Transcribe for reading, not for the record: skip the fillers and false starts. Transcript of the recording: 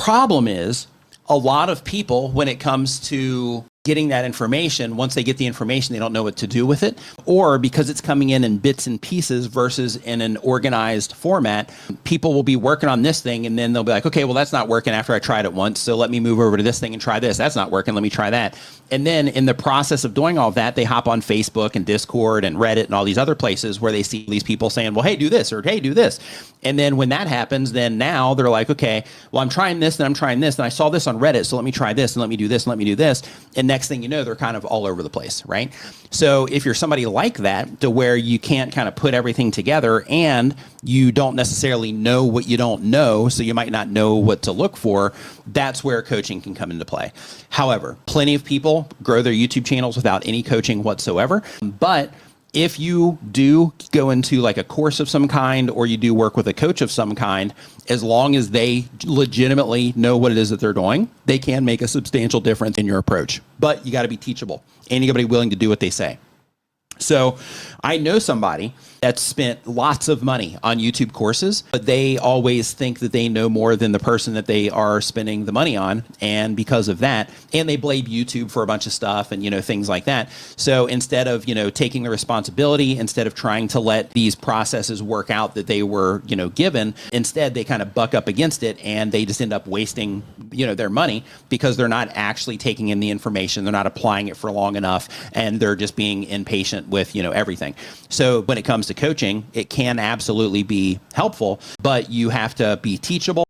problem is a lot of people, when it comes to getting that information, once they get the information, they don't know what to do with it, or because it's coming in bits and pieces versus in an organized format, people will be working on this thing and then they'll be like, okay, well, that's not working after I tried it once, so let me move over to this thing and try this. That's not working, let me try that. And then in the process of doing all of that, they hop on Facebook and Discord and Reddit and all these other places where they see these people saying, well, hey, do this, or hey, do this. And then when that happens, then now they're like, okay, well, I'm trying this and I'm trying this, and I saw this on Reddit, so let me try this and let me do this and let me do this. And next thing you know, they're kind of all over the place, right? So if you're somebody like that, to where you can't kind of put everything together and you don't necessarily know what you don't know, so you might not know what to look for, that's where coaching can come into play. However, plenty of people grow their YouTube channels without any coaching whatsoever, but if you do go into like a course of some kind, or you do work with a coach of some kind, as long as they legitimately know what it is that they're doing, they can make a substantial difference in your approach. But you got to be teachable, and you got to be willing to do what they say. So I know somebody that's spent lots of money on YouTube courses, but they always think that they know more than the person that they are spending the money on. And because of that, and they blame YouTube for a bunch of stuff and, things like that. So instead of, taking the responsibility, instead of trying to let these processes work out that they were, given, instead they kind of buck up against it, and they just end up wasting, their money because they're not actually taking in the information. They're not applying it for long enough, and they're just being impatient with, everything. So when it comes to coaching, it can absolutely be helpful, but you have to be teachable.